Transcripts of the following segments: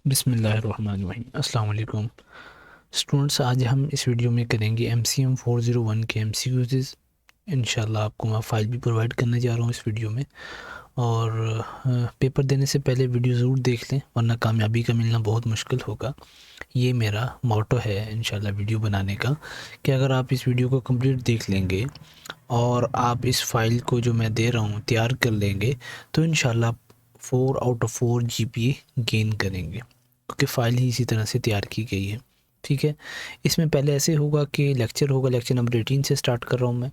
बिस्मिल्लाहिर्रहमानिर्रहीम। अस्सलाम वालेकुम स्टूडेंट्स, आज हम इस वीडियो में करेंगे MCM 401 के MCQs। इंशाल्लाह आपको मैं फ़ाइल भी प्रोवाइड करने जा रहा हूँ इस वीडियो में। और पेपर देने से पहले वीडियो ज़रूर देख लें, वरना कामयाबी का मिलना बहुत मुश्किल होगा। ये मेरा मोटो है इंशाल्लाह वीडियो बनाने का, कि अगर आप इस वीडियो को कंप्लीट देख लेंगे और आप इस फ़ाइल को जो मैं दे रहा हूँ तैयार कर लेंगे, तो इंशाल्लाह 4 आउट ऑफ 4 GPA गेन करेंगे, क्योंकि फ़ाइल ही इसी तरह से तैयार की गई है। ठीक है, इसमें पहले ऐसे होगा कि लेक्चर होगा, लेक्चर नंबर 18 से स्टार्ट कर रहा हूँ मैं।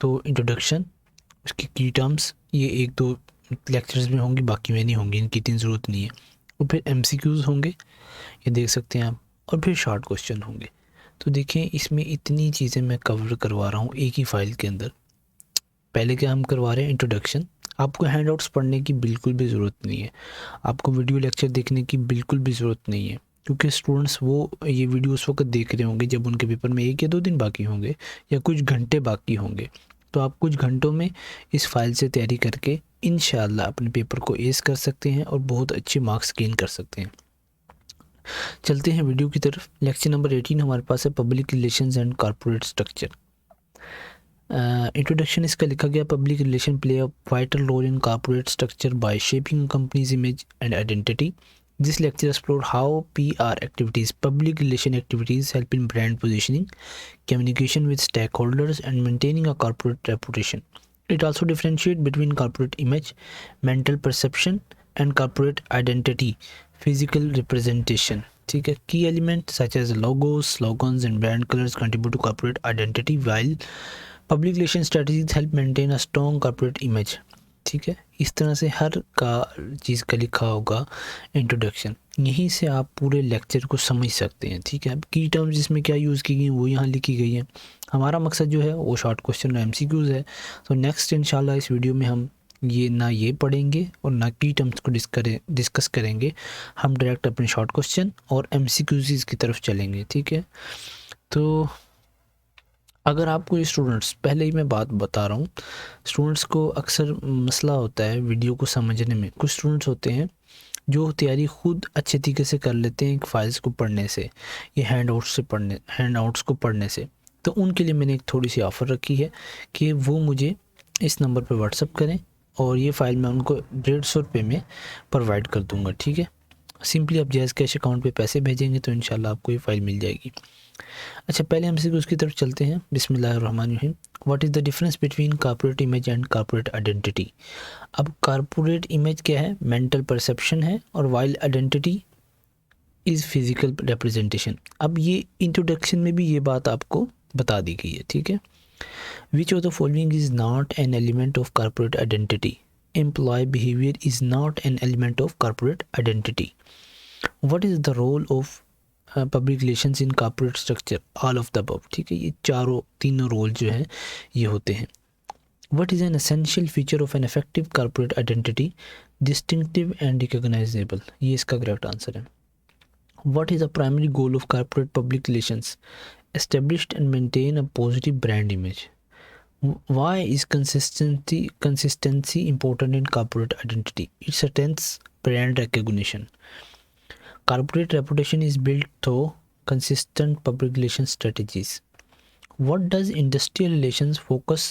तो इंट्रोडक्शन, उसकी की टर्म्स, ये एक दो लेक्चर्स में होंगी, बाकी में नहीं होंगी, इनकी इतनी ज़रूरत नहीं है। और फिर MCQs होंगे, ये देख सकते हैं आप, और फिर शॉर्ट क्वेश्चन होंगे। तो देखें, इसमें इतनी चीज़ें मैं कवर करवा रहा हूँ एक ही फ़ाइल के अंदर। पहले क्या हम करवा रहे हैं, इंट्रोडक्शन। आपको हैंडआउट्स पढ़ने की बिल्कुल भी ज़रूरत नहीं है, आपको वीडियो लेक्चर देखने की बिल्कुल भी ज़रूरत नहीं है, क्योंकि स्टूडेंट्स वो ये वीडियो उस वक्त देख रहे होंगे जब उनके पेपर में 1 या 2 दिन बाकी होंगे या कुछ घंटे बाकी होंगे। तो आप कुछ घंटों में इस फाइल से तैयारी करके इंशाल्लाह अपने पेपर को एस कर सकते हैं और बहुत अच्छे मार्क्स गेन कर सकते हैं। चलते हैं वीडियो की तरफ। लेक्चर नंबर 18 हमारे पास है public relations and corporate structure. Introduction इसका लिखा गया, public relation play a vital role in corporate structure by shaping company's image and identity. This lecture explored how PR activities, public relation activities, help in brand positioning, communication with stakeholders, and maintaining a corporate reputation. It also differentiates between corporate image, mental perception, and corporate identity, physical representation. ठीक है, key elements such as logos, slogans, and brand colors contribute to corporate identity, while public relation strategies help maintain a strong corporate image. ठीक है, इस तरह से हर का चीज़ का लिखा होगा इंट्रोडक्शन। यहीं से आप पूरे लेक्चर को समझ सकते हैं। ठीक है, अब की टर्म्स जिसमें क्या यूज़ की गई वो यहाँ लिखी गई है। हमारा मकसद जो है वो शॉर्ट क्वेश्चन और MCQs है। तो नेक्स्ट इंशाल्लाह इस वीडियो में हम ये पढ़ेंगे और ना की टर्म्स को डिस्कस करेंगे। हम डायरेक्ट अपने शॉर्ट क्वेश्चन और MCQs की तरफ चलेंगे। ठीक है, तो अगर आपको स्टूडेंट्स, पहले ही मैं बात बता रहा हूँ, स्टूडेंट्स को अक्सर मसला होता है वीडियो को समझने में। कुछ स्टूडेंट्स होते हैं जो तैयारी खुद अच्छे तरीके से कर लेते हैं फाइल्स को पढ़ने से, ये हैंडआउट्स को पढ़ने से। तो उनके लिए मैंने एक थोड़ी सी ऑफ़र रखी है कि वो मुझे इस नंबर पर व्हाट्सअप करें और ये फ़ाइल मैं उनको 150 रुपये में प्रोवाइड कर दूँगा। ठीक है, सिंपली आप जैज़ कैश अकाउंट पे पैसे भेजेंगे तो इंशाल्लाह आपको ये फ़ाइल मिल जाएगी। अच्छा, पहले हम सीधे उसकी तरफ चलते हैं। बिस्मिल्लाहिर्रहमानिर्रहीम। What is the difference between corporate image and corporate identity? अब कॉर्पोरेट इमेज क्या है? मेंटल परसेप्शन है, और while identity is physical representation. अब ये इंट्रोडक्शन में भी ये बात आपको बता दी गई है। ठीक है, which of the following is not an element of corporate identity? Employ behaviour is not an element of corporate identity. What is the role of public relations in corporate structure? All of the above. ठीक है, ये तीनों role जो हैं ये होते हैं। What is an essential feature of an effective corporate identity? Distinctive and recognisable, ये इसका करेक्ट आंसर है। What is the primary goal of corporate public relations? Established and maintain a positive brand image. Why is consistency important in corporate identity? It strengthens brand recognition. Corporate reputation is built through consistent public relations strategies. What does industrial relations focus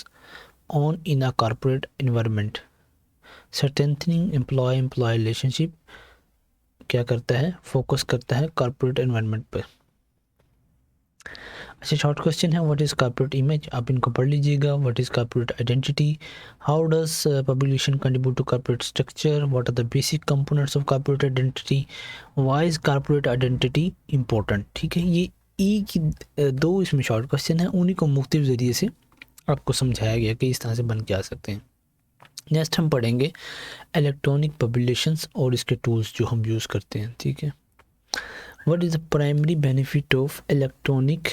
on in a corporate environment? Strengthening employee-employee relationship क्या करता है? Focus करता है corporate environment पर। अच्छा, short question है, what is corporate image? आप इनको पढ़ लीजिएगा। What is corporate identity? How does publication contribute to corporate structure? What are the basic components of corporate identity? Why is corporate identity important? ठीक है, ये दो इसमें शॉर्ट क्वेश्चन है, उन्हीं को मुख्तलिफ ज़रिए से आपको समझाया गया कि इस तरह से बन के आ सकते हैं। नेक्स्ट हम पढ़ेंगे इलेक्ट्रॉनिक पब्लिकेशंस और इसके टूल्स जो हम यूज़ करते हैं। ठीक है, what is the primary benefit of electronic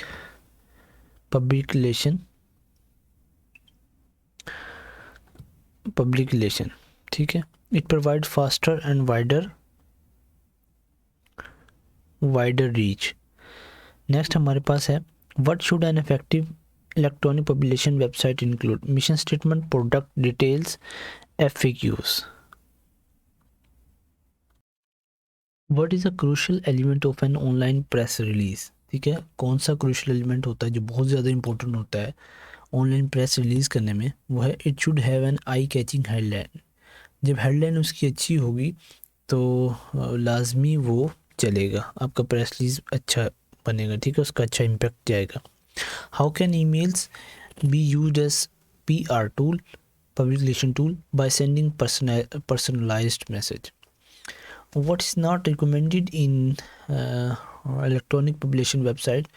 public relation? ठीक है, it provide faster and wider reach. Next हमारे पास है, what should an effective electronic publication website include? Mission statement, product details, FAQs। What is a crucial element of an online press release, ठीक है, कौन सा crucial element होता है जो बहुत ज़्यादा इंपॉर्टेंट होता है ऑनलाइन प्रेस रिलीज़ करने में, वो है it should have an eye catching headline. जब हेडलाइन उसकी अच्छी होगी तो लाजमी वो चलेगा, आपका प्रेस रिलीज अच्छा बनेगा, ठीक है, उसका अच्छा इम्पैक्ट जाएगा। How can emails be used as PR tool, public relation tool, by sending personalized message? What is not recommended in uh, electronic publication website?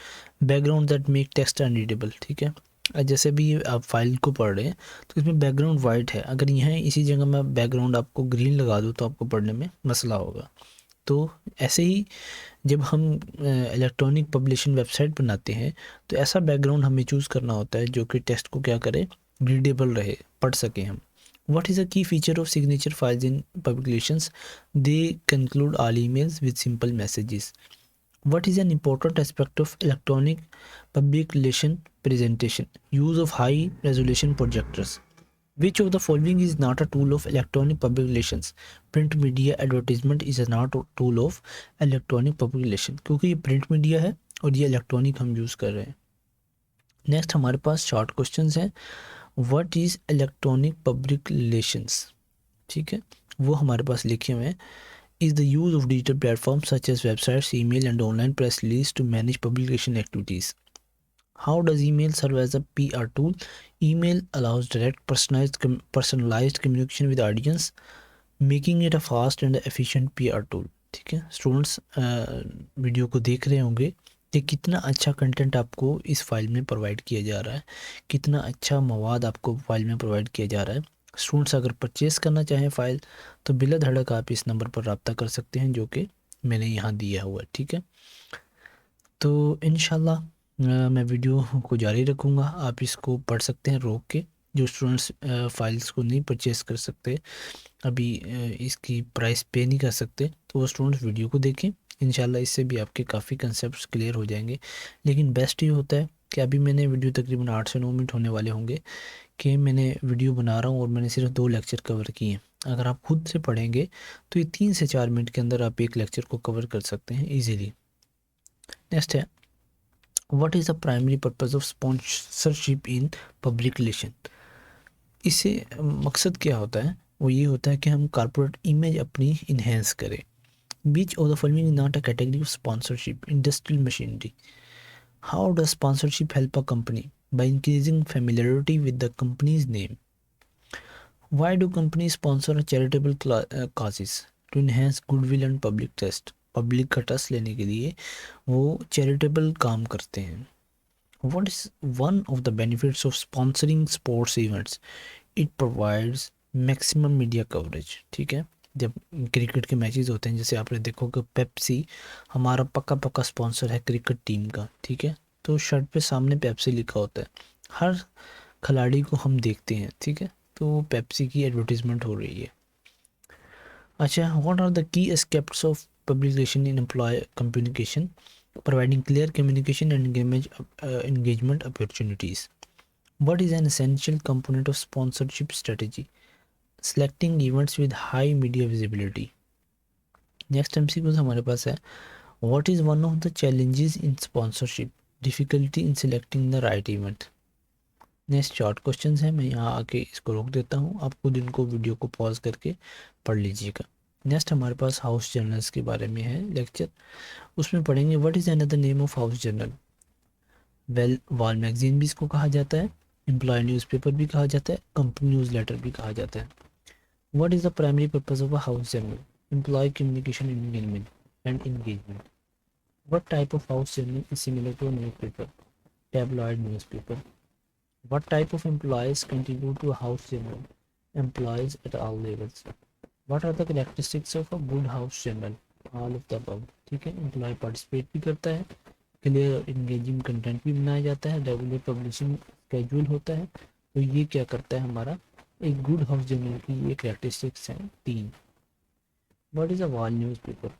Background that make text unreadable, ठीक है। जैसे भी आप फाइल को पढ़ रहे हैं तो इसमें बैकग्राउंड वाइट है, अगर यहाँ इसी जगह मैं बैकग्राउंड आपको ग्रीन लगा दूँ तो आपको पढ़ने में मसला होगा। तो ऐसे ही जब हम इलेक्ट्रॉनिक पब्लिशिंग वेबसाइट बनाते हैं तो ऐसा बैकग्राउंड हमें चूज़ करना होता है जो कि टेक्स्ट को क्या करे, रीडेबल रहे, पढ़ सकें हम। What is a key feature of signature files in publications? They conclude all emails with simple messages. What is an important aspect of electronic public relation presentation? Use of high resolution projectors. Which of the following is not a tool of electronic public relations? Print media advertisement is not a tool of electronic public relation, क्योंकि ये print media है और ये electronic हम use कर रहे हैं। Next हमारे पास शॉर्ट क्वेश्चंस हैं। What is electronic public relations, ठीक है, वो हमारे पास लिखे हुए हैं। Is the use of digital platform such as websites, email and online press release to manage publication activities. How does email serve as a PR tool? Email allows direct personalized communication with audience, making it a fast and efficient PR tool, ठीक है। Students video को देख रहे होंगे कि कितना अच्छा content आपको इस फाइल में प्रोवाइड किया जा रहा है, कितना अच्छा मवाद आपको फाइल में प्रोवाइड किया जा रहा है। स्टूडेंट्स अगर परचेज़ करना चाहें फ़ाइल तो बिला धड़क आप इस नंबर पर रब्ता कर सकते हैं जो कि मैंने यहाँ दिया हुआ है, ठीक है। तो इंशाल्लाह मैं वीडियो को जारी रखूँगा, आप इसको पढ़ सकते हैं रोक के। जो स्टूडेंट्स फाइल्स को नहीं परचेस कर सकते अभी, इसकी प्राइस पे नहीं कर सकते, तो वो स्टूडेंट्स वीडियो को देखें। इंशाल्लाह इससे भी आपके काफ़ी कंसेप्ट क्लियर हो जाएंगे। लेकिन बेस्ट ये होता है कि अभी मैंने वीडियो तकरीबन 8 से 9 मिनट होने वाले होंगे कि मैंने वीडियो बना रहा हूँ और मैंने सिर्फ 2 लेक्चर कवर किए हैं। अगर आप खुद से पढ़ेंगे तो ये 3 से 4 मिनट के अंदर आप एक लेक्चर को कवर कर सकते हैं ईजीली। नेक्स्ट है, what is the primary purpose of sponsorship in public relation? इससे मकसद क्या होता है, वो ये होता है कि हम कॉर्पोरेट इमेज अपनी इन्हेंस करें। Which of the following is not a category of sponsorship, industrial machinery. How does sponsorship help a company? By increasing familiarity with the company's name. Why do company sponsor charitable causes? To enhance goodwill and public trust. Public का trust लेने के लिए वो charitable काम करते हैं। What is one of the benefits of sponsoring sports events? It provides maximum media coverage, ठीक है। जब क्रिकेट के मैचेस होते हैं, जैसे आपने देखो कि पेप्सी हमारा पक्का पक्का स्पॉन्सर है क्रिकेट टीम का, ठीक है, तो शर्ट पे सामने पेप्सी लिखा होता है, हर खिलाड़ी को हम देखते हैं, ठीक है, तो पेप्सी की एडवर्टीजमेंट हो रही है। अच्छा, what are the key aspects of publication in employee communication? Providing clear communication and engagement opportunities. What is an essential component of sponsorship strategy? Selecting events with high media visibility. Next MCQ हमारे पास है, what is one of the challenges in sponsorship? Difficulty in selecting the right event. Next short questions हैं, मैं यहाँ आके इसको रोक देता हूँ, आप खुद इनको वीडियो को पॉज करके पढ़ लीजिएगा। नेक्स्ट हमारे पास हाउस जर्नल्स के बारे में है लेक्चर, उसमें पढ़ेंगे what is another name of house journal? Well, wall magazine भी इसको कहा जाता है, एम्प्लॉय न्यूज़पेपर भी कहा जाता है, कंपनी न्यूज़ लेटर भी कहा जाता है। What is the primary purpose of a house journal? Employee communication and engagement. What type of house journal is similar to a newspaper? Tabloid newspaper. What type of employees contribute to a house journal? Employees at all levels. What are the characteristics of a good house journal? All of the above, ठीक है। Employ participate भी करता है, clear और engaging content भी बनाया जाता है, रेगुलर पब्लिशिंग स्केड्यूल होता है। तो ये क्या करता है, हमारा एक गुड हाउस जर्नल की ये कैरेक्टरिस्टिक्स हैं 3। What is a wall newspaper?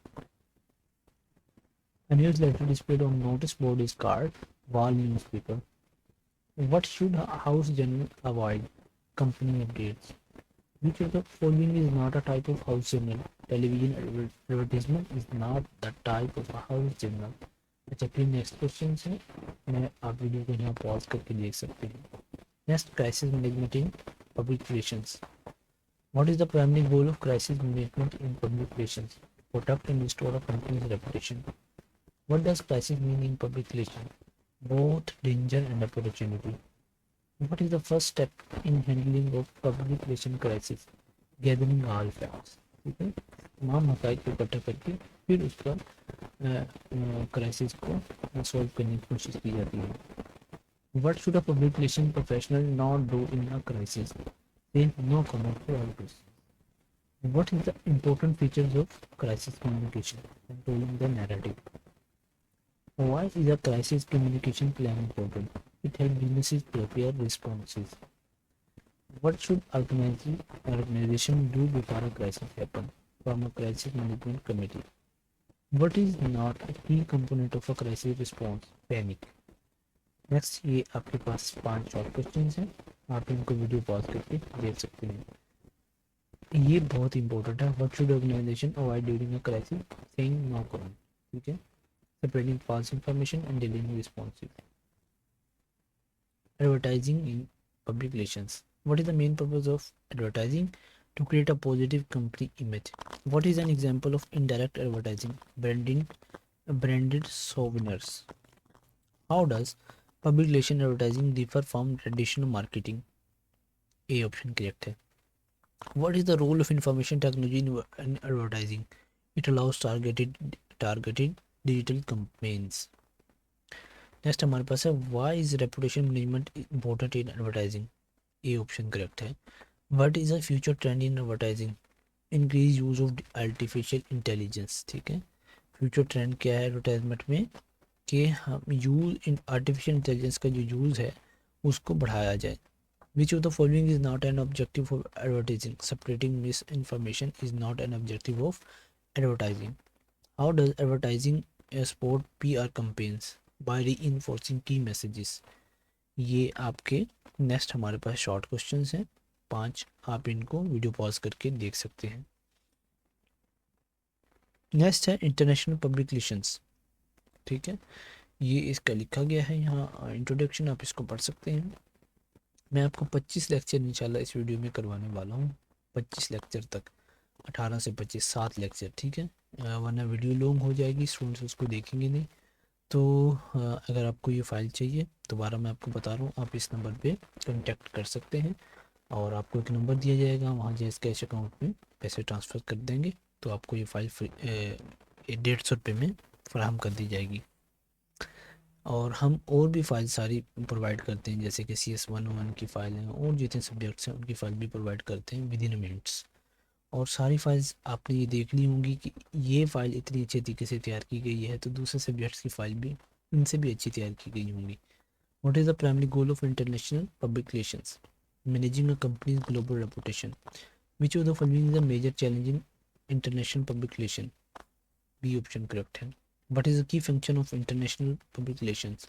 A newsletter displayed on notice board is called wall newspaper. What should a house journal avoid? Company updates. Which of the following is not a type of house journal? Television advertisement is not the type of a house journal. अच्छा फिर next question है, मैं आप video को यहाँ pause करके देख सकते हैं. Next, crisis management in public relations. What is the primary goal of crisis management in public relations? Protect and restore a company's reputation. What does crisis mean in public relations? Both danger and opportunity. What is the first step in handling of public relation crisis? Gathering all facts. ठीक है, तमाम हकाइक को इकट्ठा करके फिर उस पर crisis को सॉल्व करने की कोशिश की जाती है. What should a public relation professional not do in a crisis? Say no comment for all questions. What is the important features of crisis communication? Controlling the narrative. Why is a crisis communication plan important? It helps businesses prepare responses. What should organization do before a crisis happens? Form a crisis management committee. What is not a key component of a crisis response? Panic. Next, ये आपके पास 5 short question हैं, आप इनको video pause करके देख सकते हैं. ये बहुत इंपॉर्टेंट है. What should organization avoid during a crisis? Saying no comment. ठीक है, spreading false information and delaying responsive. Advertising in public relations. What is the main purpose of advertising? To create a positive company image. What is an example of indirect advertising? Branded souvenirs. How does public relation advertising differ from traditional marketing? A option correct है. What is the role of information technology in advertising? It allows targeted digital campaigns. Next हमारे पास है, why is reputation management important in advertising? A option correct है. What is the future trend in advertising? Increase use of artificial intelligence. ठीक है, future trend क्या है advertisement में कि हम यूज़ इन आर्टिफिशियल इंटेलिजेंस का जो यूज़ है उसको बढ़ाया जाए. Which of the following is not an objective of advertising? Spreading misinformation is not an objective of advertising. How does advertising support PR campaigns? By reinforcing key messages. ये आपके next हमारे पास short question हैं 5, आप इनको video pause करके देख सकते हैं. नेक्स्ट है इंटरनेशनल पब्लिक रिलेशंस. ठीक है, ये इसका लिखा गया है यहाँ इंट्रोडक्शन, आप इसको पढ़ सकते हैं. मैं आपको 25 लेक्चर इंशाल्लाह इस वीडियो में करवाने वाला हूँ. 25 लेक्चर तक, 18 से 25, 7 लेक्चर. ठीक है, वरना वीडियो लॉन्ग हो जाएगी, स्टूडेंट्स उसको देखेंगे नहीं. तो अगर आपको ये फ़ाइल चाहिए, दोबारा मैं आपको बता रहा हूँ, आप इस नंबर पे कांटेक्ट कर सकते हैं और आपको एक नंबर दिया जाएगा, वहाँ जैस कैश अकाउंट में पैसे ट्रांसफ़र कर देंगे तो आपको ये फ़ाइल 150 रुपये में फराहम कर दी जाएगी. और हम और भी फाइल सारी प्रोवाइड करते हैं, जैसे कि CS101 की फ़ाइल हैं और जितने सब्जेक्ट्स हैं उनकी फ़ाइल भी प्रोवाइड करते हैं विद इन मिनट्स. और सारी फाइल्स आपने ये देख ली होंगी कि ये फ़ाइल इतनी अच्छे तरीके से तैयार की गई है, तो दूसरे सब्जेक्ट्स की फ़ाइल भी इनसे भी अच्छी तैयार की गई होंगी. What is the primary goal of international public relations? Managing a company's global reputation. Which of the following is the major challenge in international public relation? B option correct है. What is the key function of international public relations?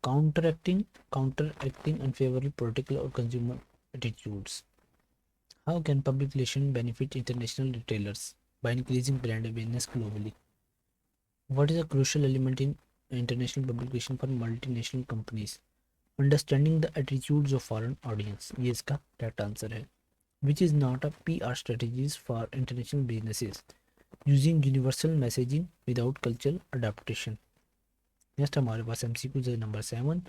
Counteracting unfavorable political or consumer attitudes. How can public relations benefit international retailers? By increasing brand awareness globally. What is a crucial element in international public relations for multinational companies? Understanding the attitudes of foreign audience. ये इसका correct answer है. Which is not a PR strategies for international businesses? Using universal messaging without cultural adaptation. Next हमारे पास MCQ number 7.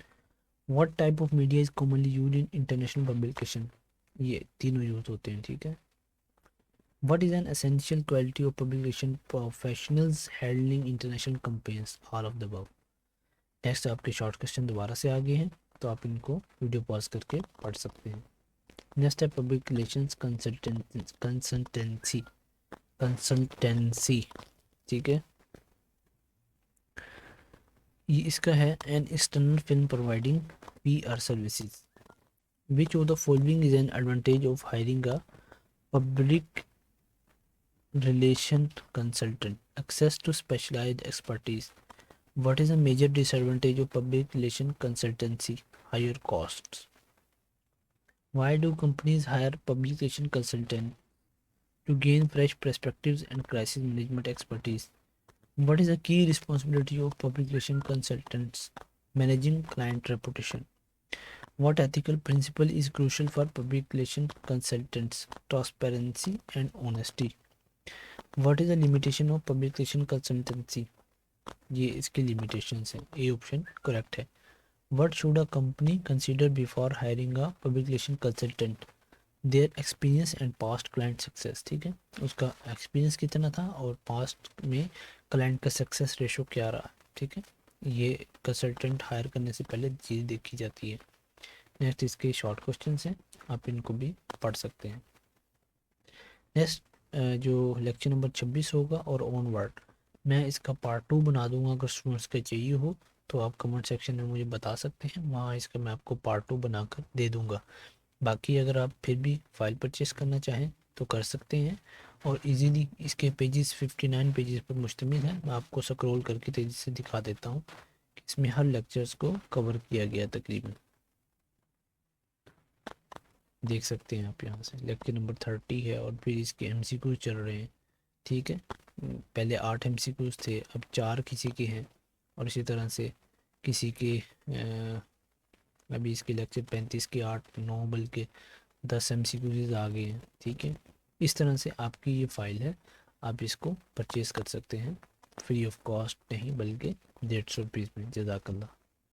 What type of media is commonly used in international publication? ये तीनों use होते हैं. ठीक है. What is an essential quality of publication professionals handling international campaigns? All of the above. Next आपके short question दोबारा से आगे हैं, तो आप इनको वीडियो पॉज करके पढ़ सकते हैं. नेक्स्ट है पब्लिक रिलेशंस कंसल्टेंसी. ठीक है, ये इसका है an external film providing PR services. Which of the following is an advantage of hiring a public relation consultant? Access to specialised expertise. What is a major disadvantage of public relation consultancy? Higher costs. Why do companies hire publication consultant? To gain fresh perspectives and crisis management expertise. What is the key responsibility of public relation consultants? Managing client reputation. What ethical principle is crucial for public relation consultants? Transparency and honesty. What is the limitation of public relation consultancy? ये इसकी limitations हैं. A option correct है. What should a company consider before hiring a public relation consultant? Their experience and past client success. ठीक है, उसका experience कितना था और past में client का success ratio क्या रहा. ठीक है, ये consultant hire करने से पहले चीज़ देखी जाती है. नेक्स्ट इसके शॉर्ट क्वेश्चंस हैं, आप इनको भी पढ़ सकते हैं. नेक्स्ट जो लेक्चर नंबर 26 होगा और ऑन वर्ड, मैं इसका पार्ट 2 बना दूंगा. अगर स्टूडेंट्स के चाहिए हो तो आप कमेंट सेक्शन में मुझे बता सकते हैं, वहाँ इसका मैं आपको पार्ट 2 बनाकर दे दूंगा. बाकी अगर आप फिर भी फाइल परचेस करना चाहें तो कर सकते हैं, और इजीली इसके पेजेस 59 पेजेस पर मुश्तमिल है. मैं आपको स्क्रॉल करके तेज़ी से दिखा देता हूँ कि इसमें हर लेक्चर्स को कवर किया गया तकरीबन. देख सकते हैं आप यहाँ से लेक्चर नंबर 30 है और फिर इसके एमसीक्यूज चल रहे हैं. ठीक है, पहले 8 एमसीक्यूज थे, अब 4 किसी के हैं, और इसी तरह से किसी के अभी इसके लेक्चर 35 के 8 9 बल्कि 10 एमसीक्यूज आ गए हैं. ठीक है, इस तरह से आपकी ये फ़ाइल है, आप इसको परचेज़ कर सकते हैं फ्री ऑफ कॉस्ट, नहीं बल्कि 150 रुपीज़ में. जज़ाकल्लाह.